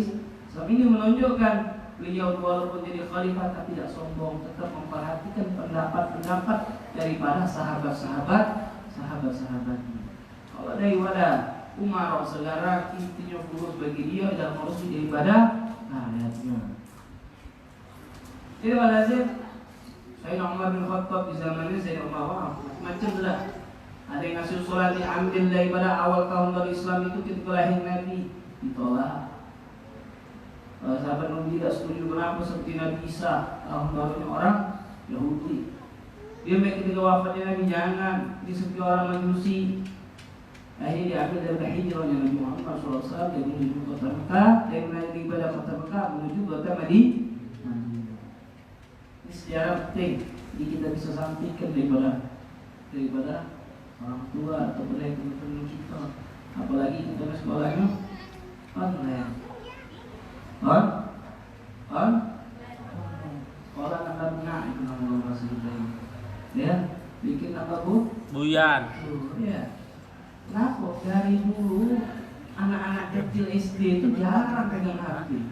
Sebab ini menunjukkan beliau walaupun jadi khalifah tapi tidak sombong, tetap memperhatikan pendapat-pendapat daripada sahabat-sahabatnya. Kalau daripada Umar segera intinya fokus bagi dia dan fokus daripada rakyatnya. Jadi walhasil Sayyidina Umar bin Khattab di zamannya Sayyidina Umar macam lah. Ada yang ngasih usulan diambil daripada awal tahun baru Islam itu ketika lahir Nabi, ditolak. Sahabat Nabi tidak setuju. Kenapa? Seperti Nabi Isa, tahun barunya orang Yahudi. Dia ketika wafatnya Nabi, jangan ini seperti orang Majusi. Akhirnya diambil dari hijrahnya Nabi Muhammad SAW. Dia menuju kota Mekah, dia menaik daripada kota Mekah menuju kota Madinah. Ini sejarah penting. Jadi kita bisa sampaikan daripada orang tua atau teman-teman kita. Apalagi kita sekolahnya online. Sekolah anak-anak itu nama bahasa kita. Ya, bikin apa Bu?
Buyan.
Ya. Kenapa? Dari dulu anak-anak kecil SD itu jarang pegang HP.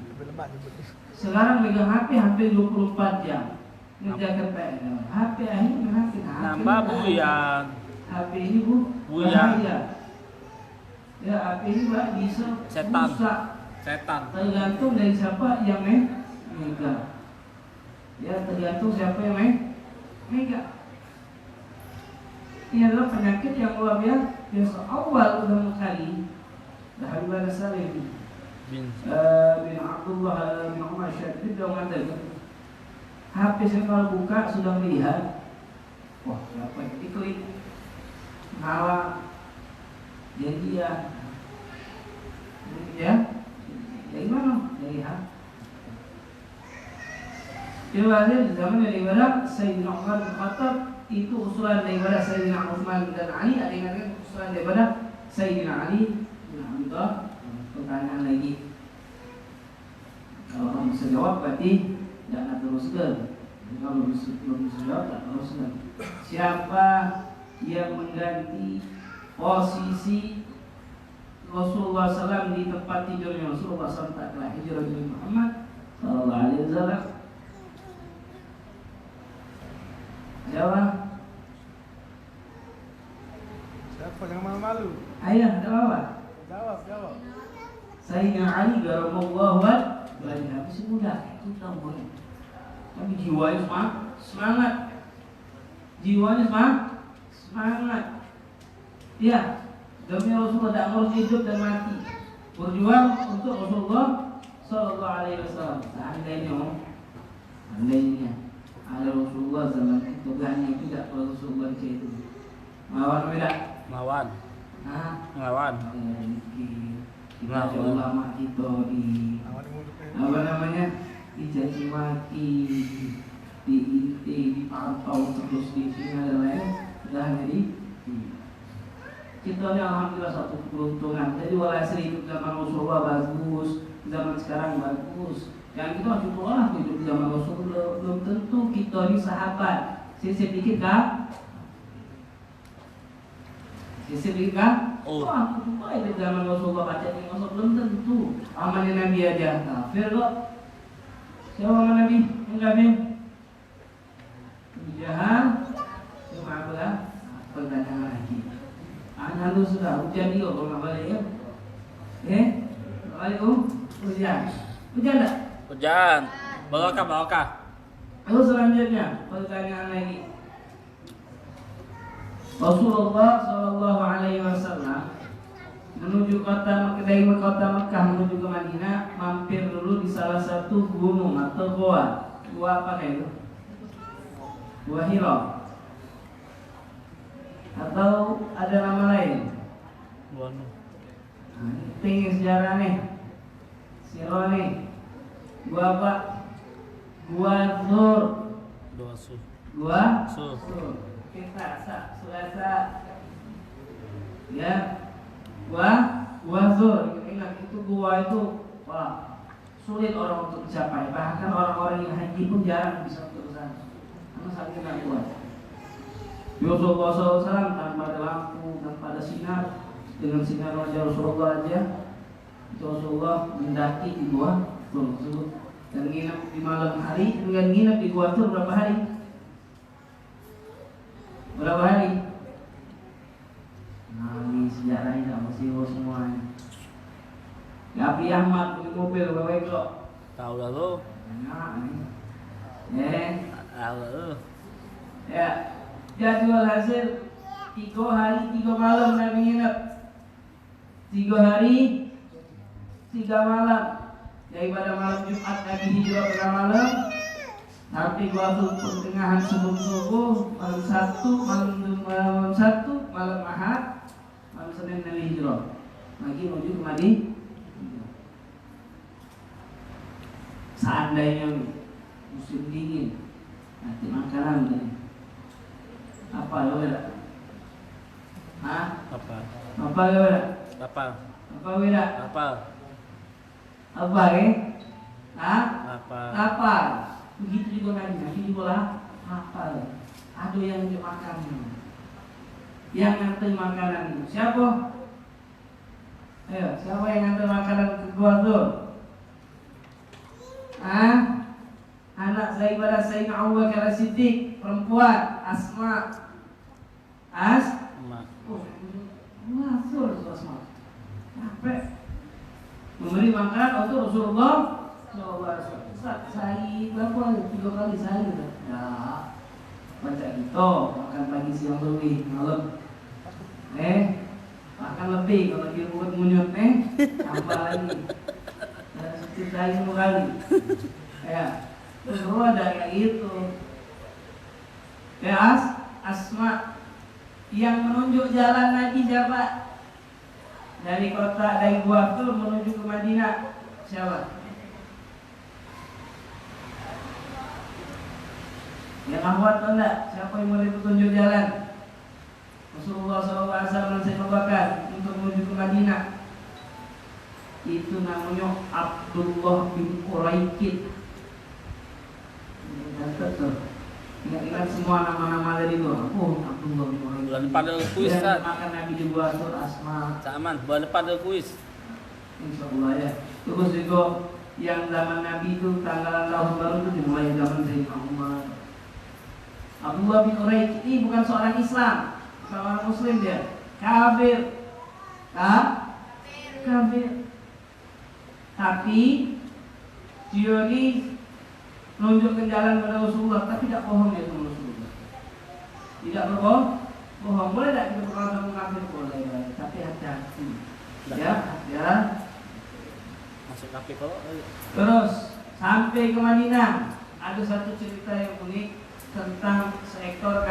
Sekarang pegang HP hampir 24 jam. Ngerjakan PR. HP akhirnya main HP.
Nambah Buyan.
HP ini Bu,
Buyan.
Ya, HP ini bisa
Setan.
rusak.
Setan.
Tergantung dari siapa yang megang. Ya, tergantung siapa yang megang. Ini adalah penyakit yang luar biasa. Awal pertama kali Habib Salim
Bin
bin Abdullah bin Umar Syadid dia mengatakan HP saya kalau buka sudah melihat, wah siapa yang diklik ngalah jadi ya dari mana? Dari HP. Di zaman daripada Sayyidina Umar bin Khattab itu usulan daripada Sayyidina Utsman dan Ali, ada yang mengatakan usulan daripada Sayyidina Ali bin Abi Thalib. Pertanyaan lagi, kalau kamu bisa jawab berarti jangan teruskan. Kalau belum bisa jawab tak teruskan. Siapa yang mengganti posisi Rasulullah SAW di tempat tidurnya Rasulullah SAW telah hijrah Nabi Muhammad Sallallahu Alaihi Wasallam? Jawab.
Siapa yang malu-malu?
Ayah, jawab.
Jawab.
Sayyidina Ali garamallahu wajhah. Masih muda, itu tahu boleh. Tapi jiwanya semangat. Jiwanya semangat. Ya, demi Rasulullah tidak harus hidup dan mati. Berjuang untuk Rasulullah Sallallahu Alaihi Wasallam. Seandainya ada Rasulullah zaman Tuhannya tidak Rasulullah itu. Melawan beda.
Melawan.
Melawan. Kita ulama kita di apa namanya dicaci maki, diinti, dipantau terus di sini dan lain. Sudah jadi kita ini alhamdulillah satu keberuntungan. Jadi walhasil hidup zaman Rasulullah bagus, zaman sekarang bagus. Yang kita syukurlah hidup zaman Rasulullah. Belum tentu kita ini sahabat. Sisi dikit kah? Sisi dikit kah? Wah, aku suka hidup zaman Rasulullah baca di masa belum tentu. Amalnya Nabi aja kafir kok. Siapa amal Nabi? Yang kafir? Jahal. Cuma apa? Pertanyaan lagi. Anak lu sudah hujan dia kalau nggak balik ya? Balik hujan. Hujan tak?
Hujan. Barokah.
Lalu selanjutnya pertanyaan lagi. Rasulullah Shallallahu Alaihi Wasallam menuju dari kota Mekah menuju ke Madinah, mampir dulu di salah satu gunung atau gua. Gua apa itu? Gua Hira. Atau ada nama lain? Tinggi sejarah nih. Siro nih. Gua apa? Gua Sur. Gua Sur. Kita Sulasa. Ya. Gua Sur. Ingat itu gua itu wah, sulit orang untuk mencapai. Bahkan orang-orang yang haji pun jarang bisa untuk ke sana. Karena saking enggak kuat. Rasulullah SAW tanpa ada lampu, tanpa ada sinar, dengan sinar wajah Rasulullah aja, itu Rasulullah mendaki di gua tersebut dan nginep di malam hari. Dengan nginep di gua itu berapa hari? Nah, ini sejarahnya tak mesti semuanya. Gapi Ahmad punya mobil bawa kok.
Tahu lah lu.
Nah,
Tahu lah lu.
ya. Jadwal hasil 3 hari 3 malam Nabi nginep. 3 hari 3 malam. Daripada malam Jumat Nabi hijrah pada malam sampai waktu pertengahan sebelum subuh, malam Sabtu, malam Ahad, malam Senin Nabi hijrah. Lagi menuju ke Madinah. Seandainya musim dingin, nanti makanan nih. Apa ya beda? Apa ya beda? Apa beda? Apa Apa? Begitu juga Nabi juga apa? Ada yang makan, yang nganter makanan. Siapa? Ayo, siapa yang nganter makanan ke gua tuh? Anak daripada Sayyidina Abu Bakar As-Siddiq, perempuan Asma. Asma. Sampai memberi makan untuk Rasulullah SAW. Ustaz, sehari berapa? 3 kali sehari. Ya, baca gitu, makan pagi siang lebih malam. Makan lebih kalau dia buat munyut tambah lagi. Ceritain semua kali. Ya, terus ada kayak gitu. Ya, Asma yang menunjuk jalan Nabi siapa? Dari kota Daiguatul menuju ke Madinah siapa? Yang akhwat atau enggak? Siapa yang boleh petunjuk jalan? Rasulullah SAW dan Sayyidina Abu Bakar untuk menuju ke Madinah. Itu namanya Abdullah bin Quraikid. Ingat-ingat semua nama-nama dari itu. Abdullah bin Quraikid.
Bulan depan ada kuis kan?
Makan Nabi juga sur Asma.
Saman, bulan depan ada kuis.
Insyaallah ya. Terus juga yang zaman Nabi itu tanggalan tahun baru itu dimulai zaman Sayyidina Umar. Abdullah bin Quraikid ini bukan seorang Islam, seorang Muslim dia. Kafir. Kafir. Tapi dia ini menunjukkan jalan pada Rasulullah, tapi tidak bohong dia sama Rasulullah. Tidak berbohong. Boleh tidak kita berkawan sama kafir? Boleh. Tapi hati-hati. Ya.
Masuk kaki kalau.
Terus sampai ke Madinah, ada satu cerita yang unik tentang seekor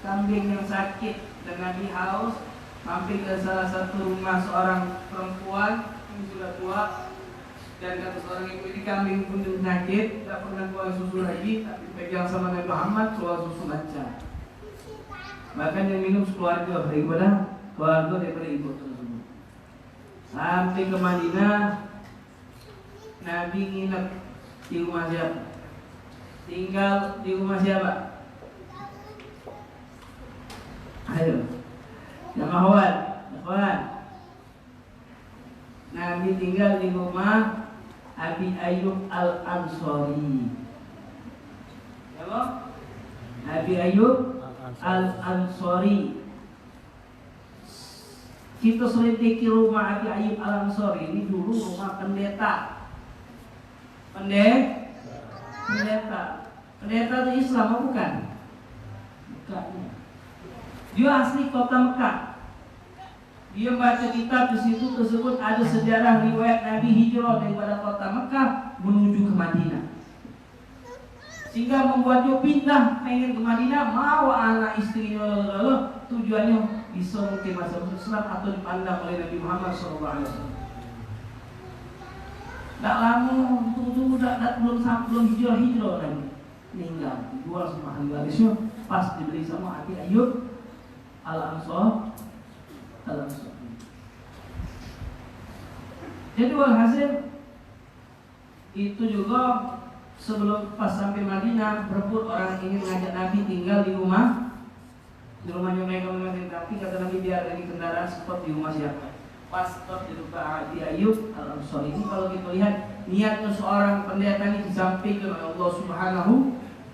kambing yang sakit dan Nabi haus mampir ke salah satu rumah seorang perempuan yang sudah tua, dan kata seorang ibu ini kambing pun sakit, tidak pernah keluar susu lagi, tapi pegang sama Nabi Muhammad keluar susu lancar. Bahkan yang minum sekeluarga daripada ibu tersebut. Sampai ke Madinah, Nabi nginep di rumah siapa? Tinggal di rumah siapa? Ayo, yang akhwat. Nabi tinggal di rumah Abi Ayyub Al-Ansari. Apa? Abi Ayyub Al-Ansari. Kita selidiki rumah Abi Ayyub Al-Ansari ini dulu rumah pendeta. Pendeta itu Islam apa bukan? Bukan. Dia asli kota Mekah. Dia baca kitab di situ tersebut ada sejarah riwayat Nabi hijrah daripada kota Mekah menuju ke Madinah. Sehingga membuat dia pindah pengen ke Madinah, mau anak istrinya tujuannya bisa mungkin masuk Islam atau dipandang oleh Nabi Muhammad SAW. Tak lama tunggu belum hijrah lagi, meninggal dijual sama ahli warisnya pas dibeli sama Abi Ayyub Al-Ansari. Jadi walhasil itu juga sebelum pas sampai Madinah berebut orang ingin ngajak Nabi tinggal di rumahnya mereka, tapi kata Nabi biar ini kendaraan stop di rumah siapa? Pas stop di rumah Abi Ayyub Al-Ansari. Ini kalau kita lihat niatnya seorang pendeta ini disampaikan oleh Allah Subhanahu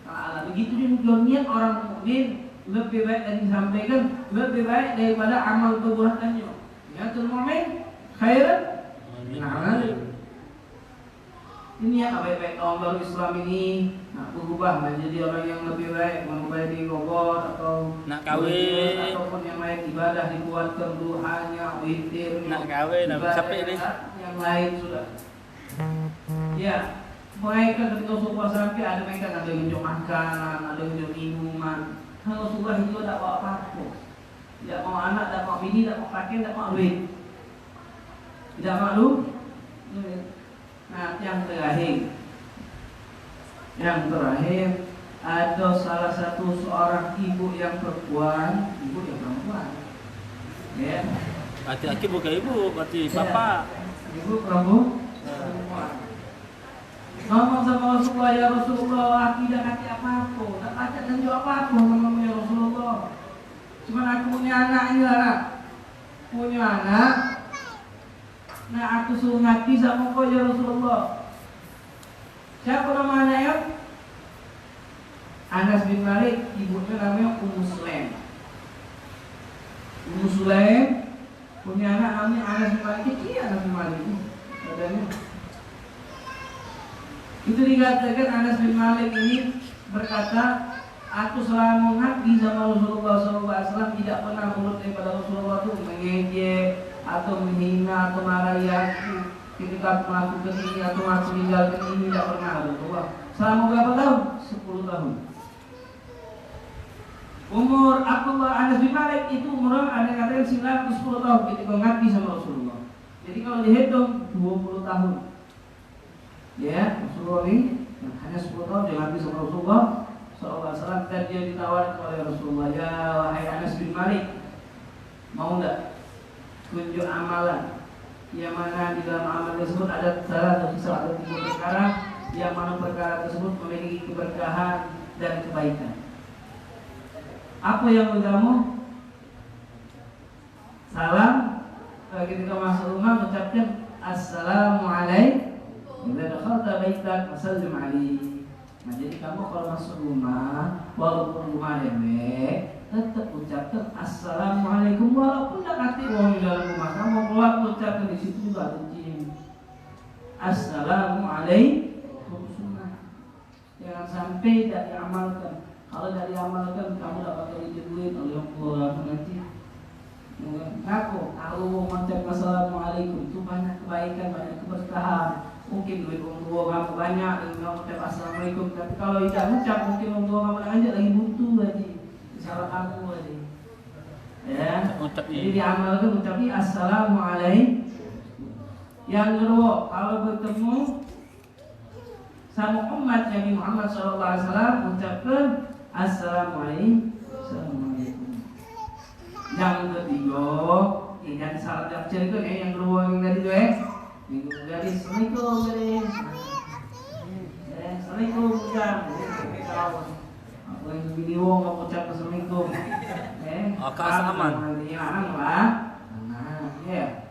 Ta'ala. Begitu juga niat orang mukmin lebih baik dari disampaikan, lebih baik daripada amal perbuatannya. Niatul mu'min khairan min amal. Ini yang baik-baik tahun baru Islam ini nak berubah menjadi orang yang lebih baik, mengobati gogor atau
nak kawin
ataupun yang lain, ibadah dikuatkan duhanya, witir,
nak kawin, sampai ini
yang lain sudah. Ya, mereka ketika subuh sampai ada mereka ada yang makan, ada yang minuman. Kalau subuh itu tak bawa apa-apa, tidak mau anak, tidak mau bini, tidak mau pakaian, tidak mau duit, tidak malu. Nah, yang terakhir ada salah satu seorang ibu yang perempuan, ya.
Laki-laki bukan ibu, berarti papa.
Ibu perempuan. Ngomong sama Rasulullah, ya Rasulullah, aku tidak kasih apa-apa, tak baca dan jawab apa-apa ngomongnya Rasulullah. Cuman aku punya anak ini lah, punya anak. Nah aku suruh ngaji sama kau ya Rasulullah. Siapa nama anaknya? Anas bin Malik, ibunya namanya Ummu Sulaim. Ummu Sulaim punya anak namanya Anas bin Malik. Kecil Anas bin Malik badannya. Itu dikatakan Anas bin Malik ini berkata, aku selama mengabdi sama Rasulullah SAW tidak pernah mulut daripada Rasulullah itu mengejek atau menghina atau marahi aku ketika melakukan ini atau aku meninggalkan ini, tidak pernah Rasulullah. Selama berapa tahun? 10 tahun. Umur Abdullah Anas bin Malik itu umur ada katakan 910 tahun ketika mengabdi sama Rasulullah. Jadi kalau dihitung 20 tahun. Ya, Rasulullah ini hanya 10 tahun dia mengabdi sama Rasulullah SAW, dan dia ditawarkan oleh Rasulullah, ya wahai Anas bin Malik, mau enggak tunjuk amalan yang mana di dalam amal tersebut ada salah satu kisah, ada 3 perkara yang mana perkara tersebut memiliki keberkahan dan kebaikan. Apa yang kamu? Salam ketika masuk rumah mengucapkan assalamualaikum. Bila dakhalta baitak fasallim alaihi. Nah, jadi kamu kalau masuk rumah, walaupun rumah demek, tetap ucapkan assalamualaikum, walaupun tidak kati orang di dalam rumah kamu keluar ucapkan di situ juga ada jin. Assalamualaikum. Jangan sampai tidak diamalkan. Kalau tidak diamalkan, kamu dapat dijatuhin oleh Allah nanti. Ngaku kalau mengucapkan assalamualaikum itu banyak kebaikan, banyak keberkahan. Mungkin duit orang tua kamu banyak dan kamu ucap assalamualaikum, tapi kalau tidak ucap mungkin orang tua kamu aja lagi butuh lagi, salah kamu lagi. Ya, jadi diamalkan ucapi assalamualaikum. Yang kedua, kalau bertemu sama umat Nabi Muhammad SAW ucapkan assalamualaikum. Yang ketiga, dan salat yang cerita yang kedua yang tadi tu minggu gadis, assalamualaikum gadis, assalamualaikum bujang. Aku yang video mau ucap assalamualaikum.
Keasaman.
Aman lah. Nah, ya.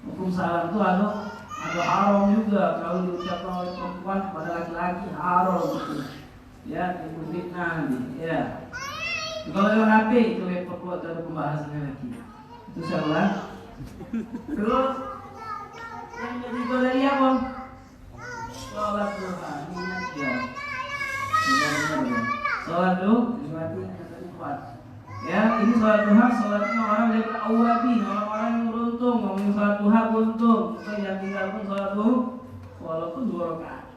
Hukum salam itu ada haram juga kalau diucapkan oleh perempuan kepada laki-laki, haram gitu. Ya, itu fitnah nanti. Ya. Kalau lewat HP itu repot ada pembahasannya lagi. Itu salah. Terus yang ketiga dari apa? Sholat duha. Ingat ya. Benar-benar. Sholat duha kuat. Ya, ini sholat duha, sholatnya orang dari awabin, orang-orang yang beruntung. Ngomongin sholat duha beruntung. Kita yang tinggal pun sholat duha, walaupun 2 rakaat.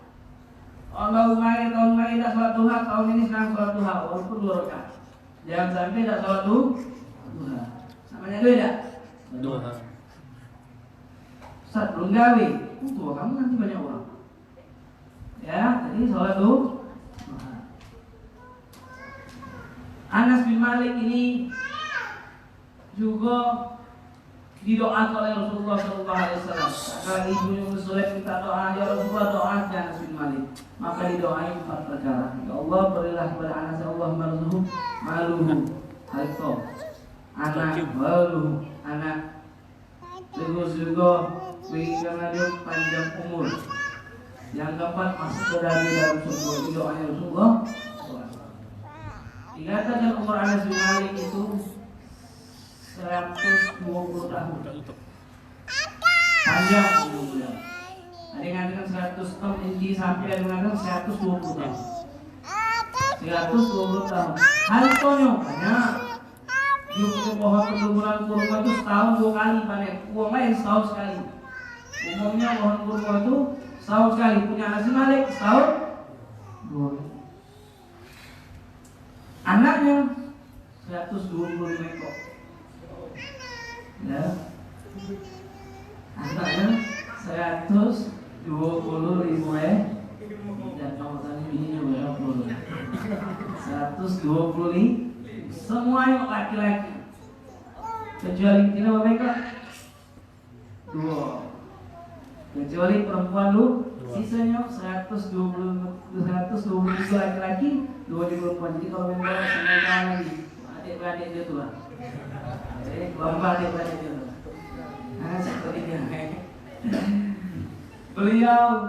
Tahun kemarin tidak sholat duha, tahun ini sedang sholat duha, walaupun 2 rakaat. Jangan sampai tidak sholat duha. Namanya beda.
Duha.
Saat belum gawe, tua kamu nanti banyak uang. Ya, jadi sholat duha. Anas bin Malik ini juga didoakan oleh Rasulullah SAW. Kalau ibunya Muslim minta doa, ya Rasulullah doakan Anas bin Malik. Maka didoain 4 perkara. Ya Allah, berilah kepada Anas, ya Allah maluhu, anak maluhu, anak. Terus juga berikan dia panjang umur. Yang keempat masuk ke dalam surga. Doanya Rasulullah. Dikatakan umur Anas bin Malik itu 120 tahun. Panjang umurnya. Ada yang mengatakan 100 tahun, ini sampai ada yang mengatakan 120 tahun. 120 tahun. Hartonya banyak. Di pohon perkebunan kurma itu setahun 2 kali panen. Uang lain setahun sekali. Umumnya pohon kurma itu setahun sekali. Punya Anas bin Malik setahun 2 kali. Anaknya 125 ekor. Ya. Anaknya 120.000 dan kalau tadi bininya berapa? 120 semuanya laki-laki. Kecuali kita mereka 2. Kecuali perempuan lu, sisanya 120 laki-laki, 2 perempuan. Jadi kalau memang sama lagi, adik-adik dia tua. Lomba adik-adik dia tua. Nah, seperti dia. Beliau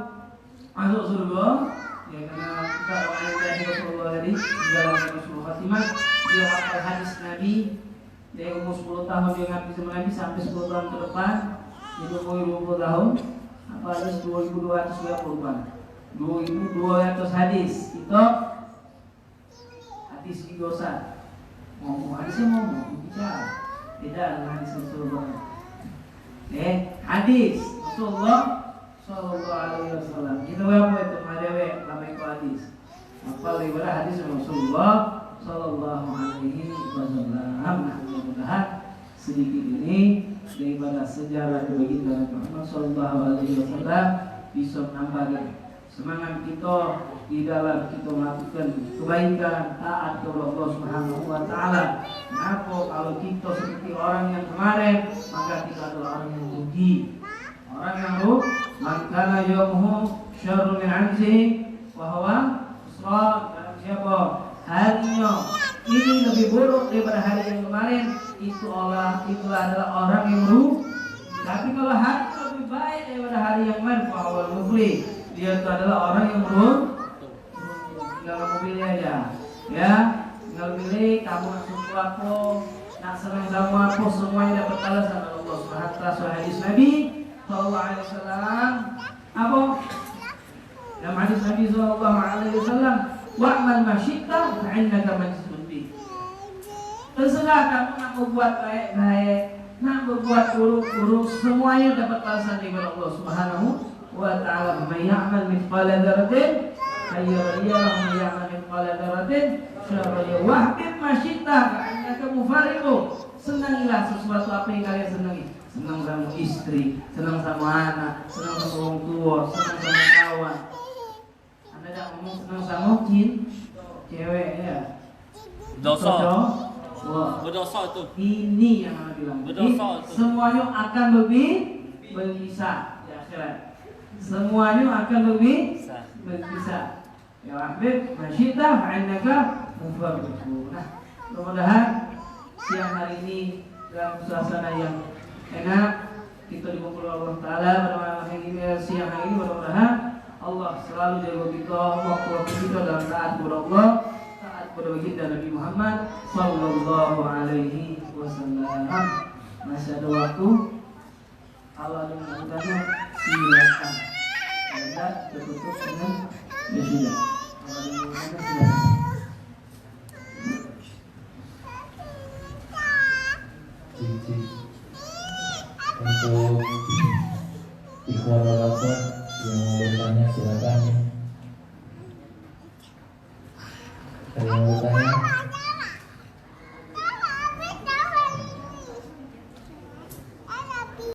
masuk surga, ya karena kita orang yang Rasulullah tadi, dalam Rasulullah Fatimah, dia hafal hadis Nabi. Dia umur 10 tahun dia ngabdi sama Nabi sampai 10 tahun ke depan, itu umur 20 tahun. Hadis 2220 hadis 2.200 hadis itu istighosah. Ngomong hadisnya ngomong bicara. Beda dengan hadis Rasulullah. Hadis Rasulullah Sallallahu Alaihi Wasallam. Kita apa itu madewe lama itu hadis. Apa daripada hadis Rasulullah Sallallahu Alaihi Wasallam. Nah, mudah-mudahan sedikit ini daripada sejarah baginda Muhammad Sallallahu Alaihi Wasallam bisa menambah semangat kita di dalam kita melakukan kebaikan taat kepada Allah Subhanahu Wa Taala. Kenapa kalau kita seperti orang yang kemarin, maka kita adalah orang yang rugi, orang yang rugi. Makanya yaumuhu syarrun min 'ajzihi wa huwa usra. Siapa harinya ini lebih buruk daripada hari yang kemarin, itulah adalah orang yang rugi. Tapi kalau hari lebih baik daripada hari yang kemarin, fa huwa muflih. Dia itu adalah orang yang rugi. Tinggal kamu pilih aja, ya. Tinggal pilih kamu nak suka apa, nak senang sama apa, semuanya dapat balasan Allah Subhanahu Wa Taala. Hadis Nabi Sallallahu Alaihi Wasallam apa? Dalam hadis Nabi Sallallahu Alaihi Wasallam, wa'mal masyita fa'innaka majzun bi. Terserah kamu nak berbuat baik-baik, nak berbuat buruk-buruk, semuanya dapat balasan dari Allah Subhanahu Wa Taala. Man ya'mal mithqala dzarratin khayran yarah, man ya'mal mithqala dzarratin syarran yarah. Wahbib masyita ka'annaka mufariqu. Senangilah sesuatu apa yang kalian senangi. Senang sama istri, senang sama anak, senang sama orang tua, senang sama kawan. Anda tidak ngomong senang sama cewek ya.
Dosa.
Wah.
Berdosa itu.
Ini yang Anda bilang.
Berdosa itu.
Semuanya akan berpisah di akhirat. Semuanya akan berpisah. Ya Habib, masyita fa'annaka mufarriqu. Nah, mudah-mudahan siang hari ini dalam suasana yang enak kita dikumpul Allah Ta'ala pada malam hari ini, siang hari ini. Mudah-mudahan Allah selalu jaga kita, waktu-waktu kita dalam taat kepada Allah, taat kepada baginda Nabi Muhammad Sallallahu Alaihi Wasallam. Masih ada waktu, kalau ada yang bertanya silakan. Ada tertutup dengan ya sudah. Kalau ada yang bertanya silakan.
Untuk ikhwan walaupun yang mau bertanya silakan.